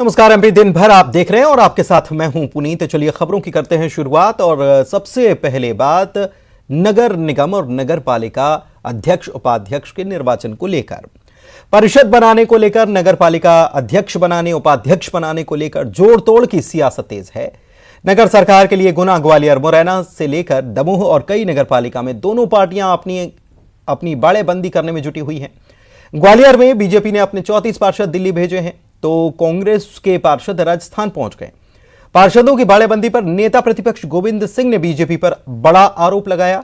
नमस्कार एमपी, दिन भर आप देख रहे हैं और आपके साथ मैं हूं पुनीत। चलिए खबरों की करते हैं शुरुआत। और सबसे पहले बात नगर निगम और नगर पालिका अध्यक्ष उपाध्यक्ष के निर्वाचन को लेकर, परिषद बनाने को लेकर, नगर पालिका अध्यक्ष बनाने उपाध्यक्ष बनाने को लेकर जोड़ तोड़ की सियासत तेज है। नगर सरकार के लिए गुना, ग्वालियर, मुरैना से लेकर दमोह और कई नगर पालिका में दोनों पार्टियां अपनी बाड़ेबंदी करने में जुटी हुई हैं। ग्वालियर में बीजेपी ने अपने 34 पार्षद दिल्ली भेजे हैं तो कांग्रेस के पार्षद राजस्थान पहुंच गए। पार्षदों की बाड़ेबंदी पर नेता प्रतिपक्ष गोविंद सिंह ने बीजेपी पर बड़ा आरोप लगाया,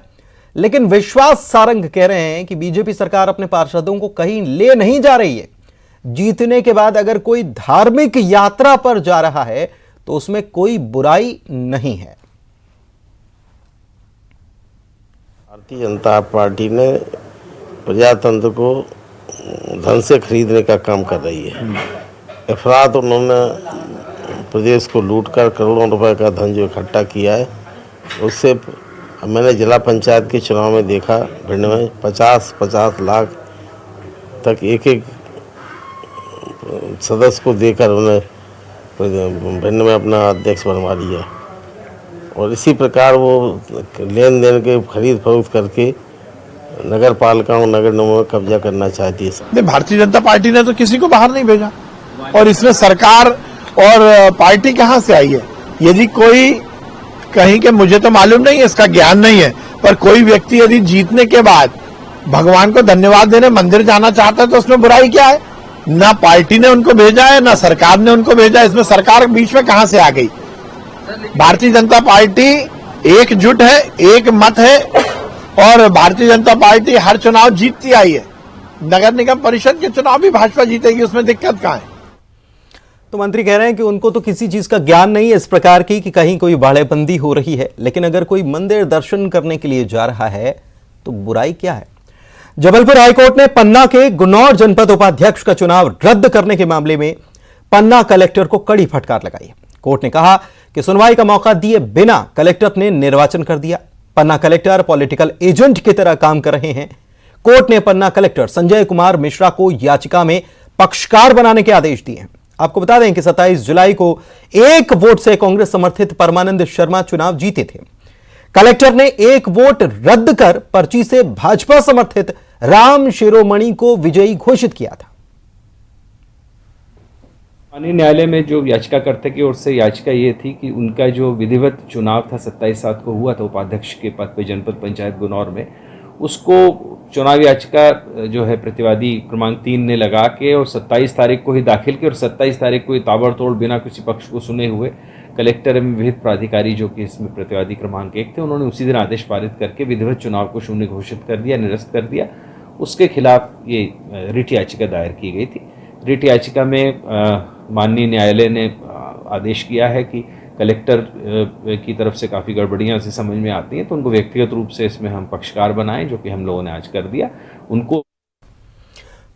लेकिन विश्वास सारंग कह रहे हैं कि बीजेपी सरकार अपने पार्षदों को कहीं ले नहीं जा रही है। जीतने के बाद अगर कोई धार्मिक यात्रा पर जा रहा है तो उसमें कोई बुराई नहीं है। भारतीय जनता पार्टी ने प्रजातंत्र को धन से खरीदने का काम कर रही है। अफराद उन्होंने प्रदेश को लूटकर करोड़ों रुपए का धन जो इकट्ठा किया है, उससे मैंने जिला पंचायत के चुनाव में देखा, भिंड में 50-50 लाख तक एक सदस्य को देकर उन्हें भिंड में अपना अध्यक्ष बनवा लिया। और इसी प्रकार वो लेन देन के खरीद फरोख्त करके नगर पालिका और नगर निगमों में कब्जा करना चाहती है। भारतीय जनता पार्टी ने तो किसी को बाहर नहीं भेजा और इसमें सरकार और पार्टी कहां से आई है? यदि कोई कहीं के, मुझे तो मालूम नहीं है, इसका ज्ञान नहीं है, पर कोई व्यक्ति यदि जीतने के बाद भगवान को धन्यवाद देने मंदिर जाना चाहता है तो उसमें बुराई क्या है? ना पार्टी ने उनको भेजा है, ना सरकार ने उनको भेजा। इसमें सरकार बीच में कहां से आ गई? भारतीय जनता पार्टी एकजुट है, एक मत है और भारतीय जनता पार्टी हर चुनाव जीतती आई है। नगर निगम परिषद के चुनाव भी भाजपा जीतेगी, उसमें दिक्कत कहां है? तो मंत्री कह रहे हैं कि उनको तो किसी चीज का ज्ञान नहीं है इस प्रकार की कि कहीं कोई बाड़ेबंदी हो रही है, लेकिन अगर कोई मंदिर दर्शन करने के लिए जा रहा है तो बुराई क्या है? जबलपुर हाईकोर्ट ने पन्ना के गुन्नौर जनपद उपाध्यक्ष का चुनाव रद्द करने के मामले में पन्ना कलेक्टर को कड़ी फटकार लगाई है। कोर्ट ने कहा कि सुनवाई का मौका दिए बिना कलेक्टर ने निर्वाचन कर दिया। पन्ना कलेक्टर पॉलिटिकल एजेंट की तरह काम कर रहे हैं। कोर्ट ने पन्ना कलेक्टर संजय कुमार मिश्रा को याचिका में पक्षकार बनाने के आदेश दिए हैं। आपको बता दें कि 27 जुलाई को एक वोट से कांग्रेस समर्थित परमानंद शर्मा चुनाव जीते थे। कलेक्टर ने एक वोट रद्द कर पर्ची से भाजपा समर्थित राम शिरोमणि को विजयी घोषित किया था। माननीय न्यायालय में जो याचिकाकर्ता की ओर से याचिका ये थी कि उनका जो विधिवत चुनाव था 27/7 को हुआ था उपाध्यक्ष के पद पर जनपद पंचायत गुन्नौर में, उसको चुनाव याचिका जो है प्रतिवादी क्रमांक 3 ने लगा के और 27 तारीख को ही दाखिल की और 27 तारीख को ही ताबड़तोड़ बिना किसी पक्ष को सुने हुए कलेक्टर एवं विविध प्राधिकारी जो कि इसमें प्रतिवादी क्रमांक 1 थे, उन्होंने उसी दिन आदेश पारित करके विधिवत चुनाव को शून्य घोषित कर दिया, निरस्त कर दिया। उसके खिलाफ ये रिट याचिका दायर की गई थी। रिट याचिका में माननीय न्यायालय ने आदेश किया है कि कलेक्टर की तरफ से काफ़ी गड़बड़ियाँ से समझ में आती हैं तो उनको व्यक्तिगत रूप से इसमें हम पक्षकार बनाएं, जो कि हम लोगों ने आज कर दिया। उनको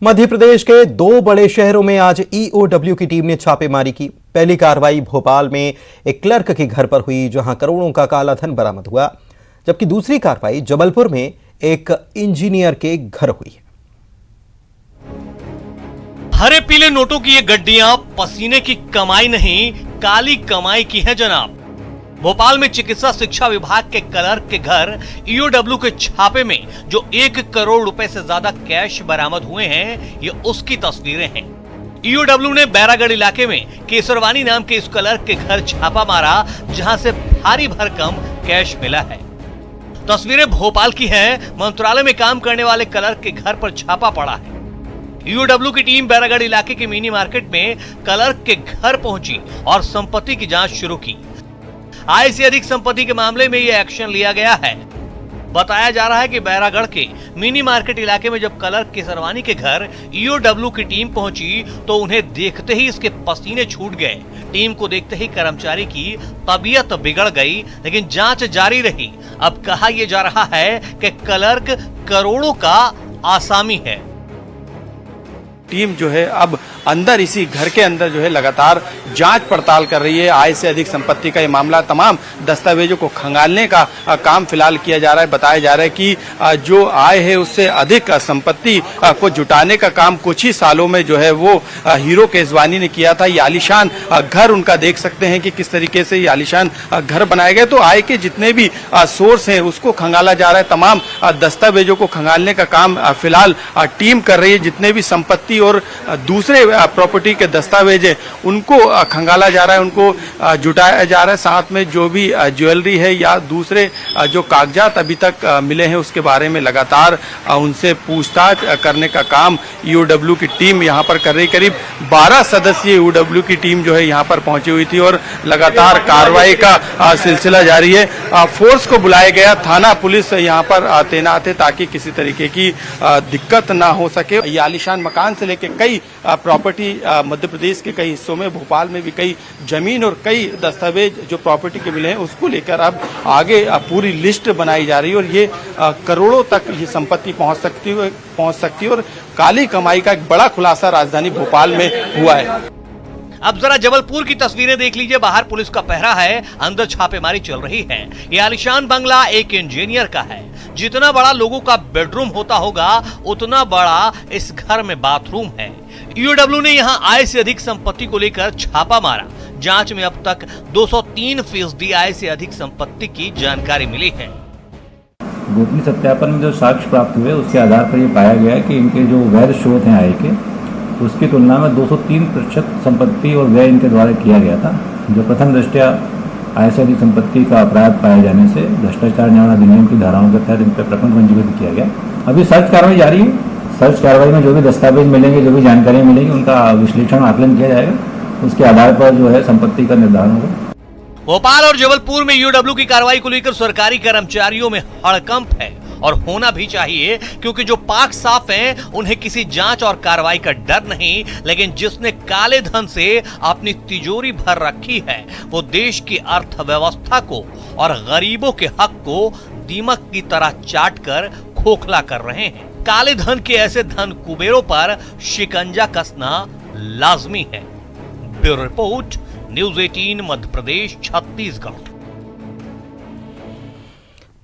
मध्य प्रदेश के 2 बड़े शहरों में आज ईओडब्ल्यू की टीम ने छापेमारी की। पहली कार्रवाई भोपाल में एक क्लर्क के घर पर हुई जहां करोड़ों का काला धन बरामद हुआ, जबकि दूसरी कार्रवाई जबलपुर में एक इंजीनियर के घर हुई। हरे पीले नोटों की ये गड्डियां पसीने की कमाई नहीं, काली कमाई की है जनाब। भोपाल में चिकित्सा शिक्षा विभाग के क्लर्क के घर ईओडब्ल्यू के छापे में जो 1 करोड़ रुपए से ज्यादा कैश बरामद हुए हैं, ये उसकी तस्वीरें हैं। ईओडब्ल्यू ने बैरागढ़ इलाके में केसरवानी नाम के इस क्लर्क के घर छापा मारा, जहां से भारी भरकम कैश मिला है। तस्वीरें भोपाल की हैं। मंत्रालय में काम करने वाले क्लर्क के घर पर छापा पड़ा है। ईओडब्ल्यू की टीम बैरागढ़ इलाके के मिनी मार्केट में क्लर्क के घर पहुंची और संपत्ति की जांच शुरू की। आय से अधिक संपत्ति के मामले में यह एक्शन लिया गया है। बताया जा रहा है कि बैरागढ़ के मिनी मार्केट इलाके में जब क्लर्क केसरवानी के घर ईओडब्ल्यू की टीम पहुंची तो उन्हें देखते ही इसके पसीने छूट गए। टीम को देखते ही कर्मचारी की तबीयत बिगड़ गई, लेकिन जांच जारी रही। अब कहा यह जा रहा है कि क्लर्क करोड़ों का आसामी है। टीम जो है अब अंदर इसी घर के अंदर जो है लगातार जांच पड़ताल कर रही है। आय से अधिक संपत्ति का ये मामला, तमाम दस्तावेजों को खंगालने का काम फिलहाल किया जा रहा है। बताया जा रहा है कि जो आय है उससे अधिक संपत्ति को जुटाने का काम कुछ ही सालों में जो है वो हीरो केसवानी ने किया था। ये आलीशान घर उनका देख सकते हैं कि किस तरीके से ये आलीशान घर बनाए गए। तो आय के जितने भी सोर्स हैं उसको खंगाला जा रहा है। तमाम दस्तावेजों को खंगालने का काम फिलहाल टीम कर रही है। जितने भी संपत्ति और दूसरे प्रॉपर्टी के दस्तावेज है उनको खंगाला जा रहा है, उनको जुटाया जा रहा है। साथ में जो भी ज्वेलरी है या दूसरे जो कागजात अभी तक मिले हैं उसके बारे में लगातार उनसे पूछताछ करने का काम ईओडब्ल्यू की टीम यहाँ पर कर रही। करीब 12 सदस्यीय ईओडब्ल्यू की टीम जो है यहाँ पर पहुंची हुई थी और लगातार कार्रवाई का सिलसिला जारी है। फोर्स को बुलाया गया, थाना पुलिस यहाँ पर तैनात है ताकि किसी तरीके की दिक्कत ना हो सके। ये आलीशान मकान से लेकर कई प्रॉपर्टी मध्य प्रदेश के कई हिस्सों में, भोपाल में भी कई जमीन और कई दस्तावेज जो प्रॉपर्टी के मिले हैं उसको लेकर अब आगे पूरी लिस्ट बनाई जा रही है और ये करोड़ों तक ये संपत्ति पहुंच सकती है और काली कमाई का एक बड़ा खुलासा राजधानी भोपाल में हुआ है। अब जरा जबलपुर की तस्वीरें देख लीजिए। बाहर पुलिस का पहरा है, अंदर छापेमारी चल रही है। ये आलीशान बंगला एक इंजीनियर का है। जितना बड़ा लोगों का बेडरूम होता होगा उतना बड़ा इस घर में बाथरूम है। ईओडब्ल्यू ने यहां आय से अधिक संपत्ति को लेकर छापा मारा। जांच में अब तक 203% आय से अधिक संपत्ति की जानकारी मिली है। गोपनीय सत्यापन में जो साक्ष्य प्राप्त हुए उसके आधार पर यह पाया गया कि इनके जो वैध स्रोत हैं आय के उसकी तुलना में 203% संपत्ति और व्यय इनके द्वारा किया गया था, जो प्रथम दृष्टया आय से अधिक संपत्ति का अपराध पाए जाने से भ्रष्टाचार निवारण अधिनियम की धाराओं के तहत इन पर प्रकरण पंजीबद्ध किया गया। अभी सर्च कार्रवाई जारी है। सर्च कार्रवाई में जो भी दस्तावेज मिलेंगे, जो भी जानकारियां मिलेंगी, उनका विश्लेषण आकलन किया जाएगा। उसके आधार पर जो है संपत्ति का निर्धारण होगा। भोपाल और जबलपुर में ईओडब्ल्यू की कार्रवाई को लेकर सरकारी कर्मचारियों में हड़कंप है और होना भी चाहिए, क्योंकि जो पाक साफ हैं उन्हें किसी जांच और कार्रवाई का डर नहीं। लेकिन जिसने काले धन से अपनी तिजोरी भर रखी है वो देश की अर्थव्यवस्था को और गरीबों के हक को दीमक की तरह चाटकर खोखला कर रहे हैं। काले धन के ऐसे धन कुबेरों पर शिकंजा कसना लाजमी है। Bureau report, news 18 Madhya Pradesh, Chhattisgarh.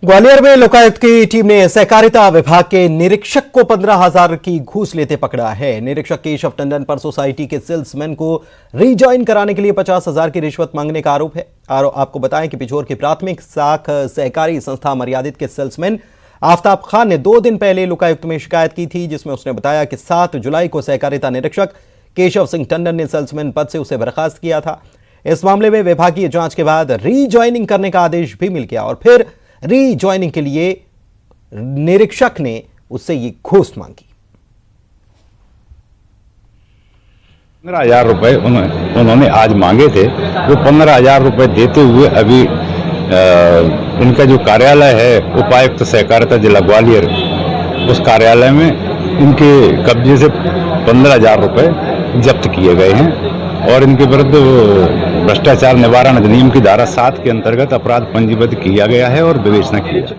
Gwalior में लोकायुक्त की टीम ने सहकारिता विभाग के निरीक्षक को 15,000 की घूस लेते पकड़ा है। निरीक्षक केशव टंडन पर सोसाइटी के सेल्समैन को रीज्वाइन कराने के लिए 50,000 की रिश्वत मांगने का आरोप है। आपको बताएं कि पिछोर की प्राथमिक शाख सहकारी संस्था मर्यादित के सेल्समैन आफ्ताब खान ने 2 दिन पहले लोकायुक्त में शिकायत की थी, जिसमें उसने बताया कि 7 जुलाई को सहकारिता निरीक्षक केशव सिंह टंडन ने सेल्समैन पद से उसे बर्खास्त किया था। इस मामले में विभागीय जांच के बाद रीज्वाइनिंग करने का आदेश भी मिल गया और फिर रीज्वाइनिंग के लिए निरीक्षक ने उससे ये घूस मांगी। 15,000 रुपए उन्होंने आज मांगे थे। वो 15,000 रुपए देते हुए अभी इनका जो कार्यालय है उपायुक्त सहकारिता जिला ग्वालियर, उस कार्यालय में इनके कब्जे से 15,000 रुपए जब्त किए गए हैं और इनके विरुद्ध भ्रष्टाचार निवारण अधिनियम की धारा 7 के अंतर्गत अपराध पंजीबद्ध किया गया है और विवेचना की है।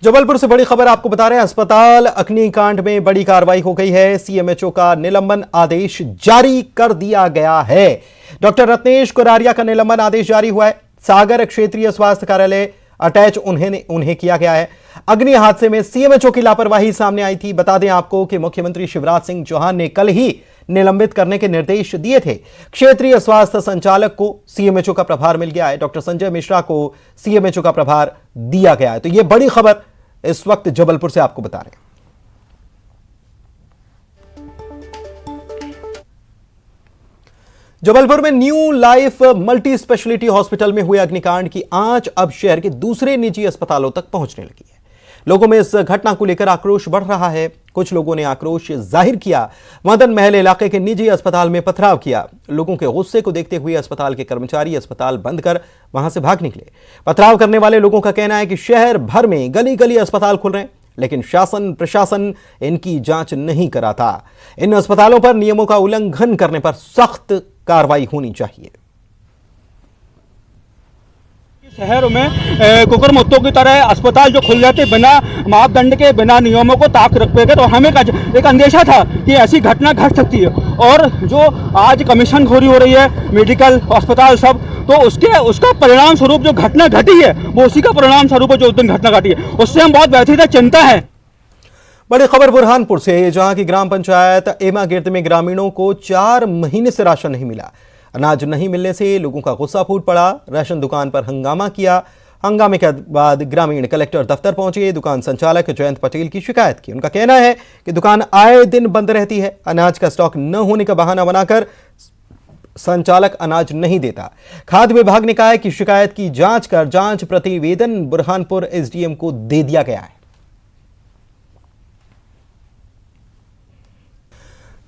जबलपुर से बड़ी खबर आपको बता रहे हैं। अस्पताल अग्निकांड में बड़ी कार्रवाई हो गई है। सीएमएचओ का निलंबन आदेश जारी कर दिया गया है। डॉक्टर रत्नेश कुरारिया का निलंबन आदेश जारी हुआ है। सागर क्षेत्रीय स्वास्थ्य कार्यालय अटैच उन्हें किया गया है। अग्नि हादसे में सीएमएचओ की लापरवाही सामने आई थी। बता दें आपको कि मुख्यमंत्री शिवराज सिंह चौहान ने कल ही निलंबित करने के निर्देश दिए थे। क्षेत्रीय स्वास्थ्य संचालक को सीएमएचओ का प्रभार मिल गया है। डॉक्टर संजय मिश्रा को सीएमएचओ का प्रभार दिया गया है। तो यह बड़ी खबर इस वक्त जबलपुर से आपको बता रहे हैं। जबलपुर में new life multi speciality hospital में हुए अग्निकांड की आंच अब शहर के दूसरे निजी अस्पतालों तक पहुंचने लगी है। लोगों में इस घटना को लेकर आक्रोश बढ़ रहा है। कुछ लोगों ने आक्रोश जाहिर किया, मदन महल इलाके के निजी अस्पताल में पथराव किया। लोगों के गुस्से को देखते हुए अस्पताल के कर्मचारी अस्पताल बंद कर वहां से भाग निकले। पथराव करने वाले लोगों का कहना है कि शहर भर में गली गली अस्पताल खुल रहे हैं, लेकिन शासन प्रशासन इनकी जांच नहीं कराता। इन अस्पतालों पर नियमों का उल्लंघन करने पर सख्त कार्रवाई होनी चाहिए। शहरों में कुकुरमुत्तों की तरह अस्पताल जो खुल जाते बिना मापदंड के, बिना नियमों को ताक रख पाएगा, तो हमें एक अंदेशा था कि ऐसी घटना घट सकती है। और जो आज कमीशन खोरी हो रही है मेडिकल अस्पताल सब, तो उसका परिणाम स्वरूप जो घटना घटी है वो उसी का परिणाम स्वरूप जो उस दिन घटना घटी है उससे हम बहुत व्यथित है, चिंता है। बड़ी खबर बुरहानपुर से, जहां की ग्राम पंचायत एमा गिर्द में ग्रामीणों को 4 महीने से राशन नहीं मिला। अनाज नहीं मिलने से लोगों का गुस्सा फूट पड़ा, राशन दुकान पर हंगामा किया। हंगामे के बाद ग्रामीण कलेक्टर दफ्तर पहुंचे, दुकान संचालक जयंत पटेल की शिकायत की। उनका कहना है कि दुकान आए दिन बंद रहती है, अनाज का स्टॉक न होने का बहाना बनाकर संचालक अनाज नहीं देता। खाद्य विभाग ने कहा है कि शिकायत की जांच कर जांच प्रतिवेदन बुरहानपुर एसडीएम को दे दिया गया है।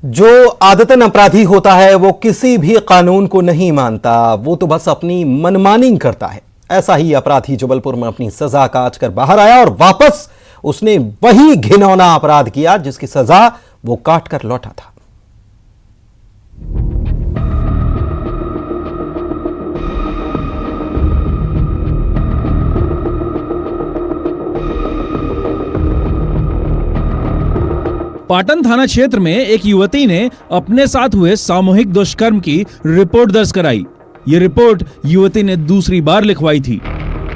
जो आदतन अपराधी होता है वो किसी भी कानून को नहीं मानता, वो तो बस अपनी मनमानी करता है। ऐसा ही अपराधी जबलपुर में अपनी सजा काट कर बाहर आया और वापस उसने वही घिनौना अपराध किया जिसकी सजा वो काट कर लौटा था। पाटन थाना क्षेत्र में एक युवती ने अपने साथ हुए सामूहिक दुष्कर्म की रिपोर्ट दर्ज कराई। ये रिपोर्ट युवती ने दूसरी बार लिखवाई थी।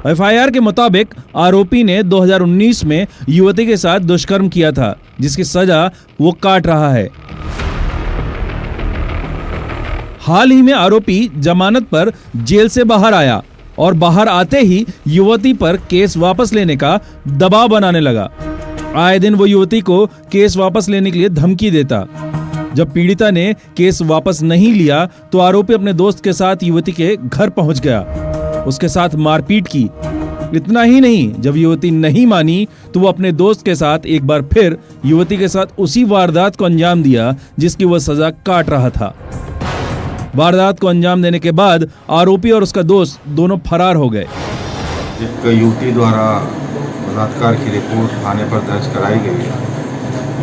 एफआईआर के मुताबिक आरोपी ने 2019 में युवती के साथ दुष्कर्म किया था, जिसकी सजा वो काट रहा है। हाल ही में आरोपी जमानत पर जेल से बाहर आया और बाहर आते ही युवती पर केस वापस लेने का दबाव बनाने लगा। आए दिन वो युवती को केस वापस लेने के लिए धमकी देता। जब पीड़िता ने केस वापस नहीं लिया तो आरोपी अपने दोस्त के साथ युवती के घर पहुंच गया, उसके साथ मारपीट की। इतना ही नहीं, जब युवती नहीं मानी तो वो अपने दोस्त के साथ एक बार फिर युवती के साथ उसी वारदात को अंजाम दिया जिसकी वह सजा काट रहा था। वारदात को अंजाम देने के बाद आरोपी और उसका दोस्त दोनों फरार हो गए। एक युवती द्वारा बलात्कार की रिपोर्ट थाने पर दर्ज कराई गई है।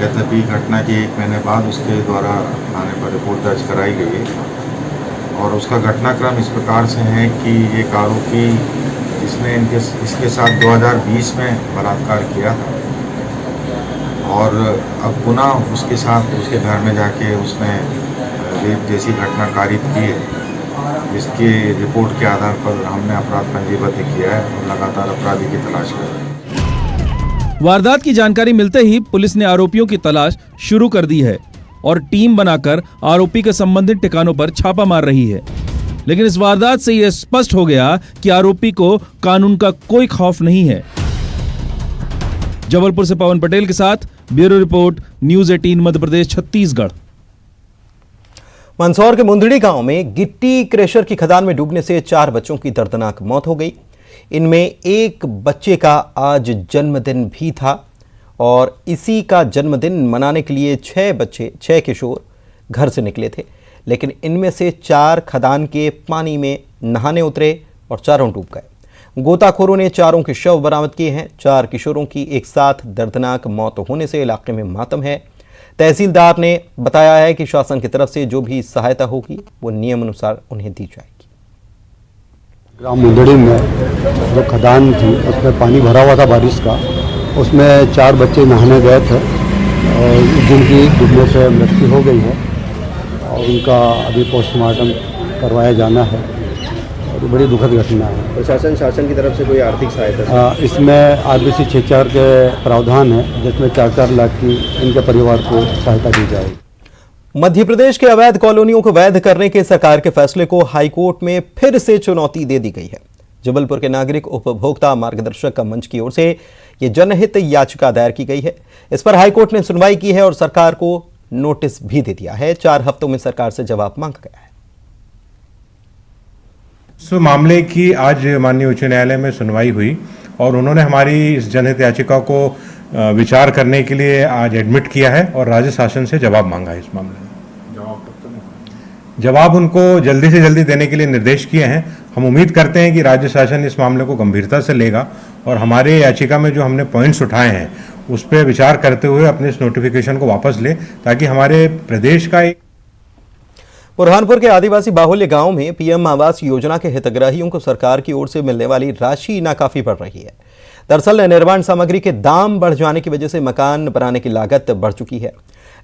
यद्यपि घटना के 1 महीने बाद उसके द्वारा थाने पर रिपोर्ट दर्ज कराई गई है और उसका घटनाक्रम इस प्रकार से है कि एक आरोपी जिसने इसके साथ 2020 में बलात्कार किया था और अब पुनः उसके साथ उसके घर में जाके उसने रेप जैसी घटना कारित की है, जिसकी रिपोर्ट के आधार पर हमने अपराध पंजीबद्ध किया है और लगातार अपराधी की तलाश कर रहे हैं। वारदात की जानकारी मिलते ही पुलिस ने आरोपियों की तलाश शुरू कर दी है और टीम बनाकर आरोपी के संबंधित ठिकानों पर छापा मार रही है। लेकिन इस वारदात से यह स्पष्ट हो गया कि आरोपी को कानून का कोई खौफ नहीं है। जबलपुर से पवन पटेल के साथ bureau report, news 18 Madhya Pradesh, Chhattisgarh. Mandsaur के मुंदड़ी गांव में गिट्टी क्रेशर की खदान में डूबने से 4 बच्चों की दर्दनाक मौत हो गई। इनमें एक बच्चे का आज जन्मदिन भी था और इसी का जन्मदिन मनाने के लिए 6 किशोर घर से निकले थे, लेकिन इनमें से 4 खदान के पानी में नहाने उतरे और चारों डूब गए। गोताखोरों ने चारों के शव बरामद किए हैं। 4 किशोरों की एक साथ दर्दनाक मौत होने से इलाके में मातम है। तहसीलदार ने बताया है कि शासन की तरफ से जो भी सहायता होगी वो नियम अनुसार उन्हें दी जाएगी। ग्राम मुंदड़ी में जो खदान थी उसमें पानी भरा हुआ था बारिश का, उसमें 4 बच्चे नहाने गए थे और जिनकी डूबने से मृत्यु हो गई है और उनका अभी पोस्टमार्टम करवाया जाना है और बड़ी दुखद घटना है। प्रशासन शासन की तरफ से कोई आर्थिक सहायता? इसमें RBC 6-4 के प्रावधान है जिसमें 4-4 लाख की इनके परिवार को सहायता दी जाएगी। मध्य प्रदेश के अवैध कॉलोनियों को वैध करने के सरकार के फैसले को हाईकोर्ट में फिर से चुनौती दे दी गई है। जबलपुर के नागरिक उपभोक्ता मार्गदर्शक का मंच की ओर से यह जनहित याचिका दायर की गई है। इस पर हाईकोर्ट ने सुनवाई की है और सरकार को नोटिस भी दे दिया है। 4 हफ्तों में सरकार से जवाब मांगा गया है। इस मामले की आज माननीय उच्च न्यायालय में सुनवाई हुई और उन्होंने हमारी इस जनहित याचिका को विचार करने के लिए आज एडमिट किया है और राज्य शासन से जवाब मांगा है। इस मामले में जवाब उनको जल्दी से जल्दी देने के लिए निर्देश किए हैं। हम उम्मीद करते हैं कि राज्य शासन इस मामले को गंभीरता से लेगा और हमारे याचिका में जो हमने पॉइंट्स उठाए हैं उस पर विचार करते हुए अपने इस नोटिफिकेशन को वापस ले, ताकि हमारे प्रदेश का एक बुरहानपुर के आदिवासी बाहुल्य गांव में पीएम आवास योजना के हितग्राहियों को सरकार की ओर से मिलने वाली राशि नाकाफी पड़ रही है। दरअसल निर्माण सामग्री के दाम बढ़ जाने की वजह से मकान बनाने की लागत बढ़ चुकी है।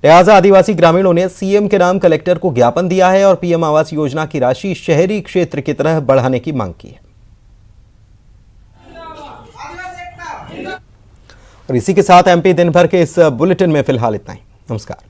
लिहाजा आदिवासी ग्रामीणों ने सीएम के नाम कलेक्टर को ज्ञापन दिया है और पीएम आवास योजना की राशि शहरी क्षेत्र की तरह बढ़ाने की मांग की है। और इसी के साथ एमपी दिन भर के इस बुलेटिन में फिलहाल इतना ही। नमस्कार।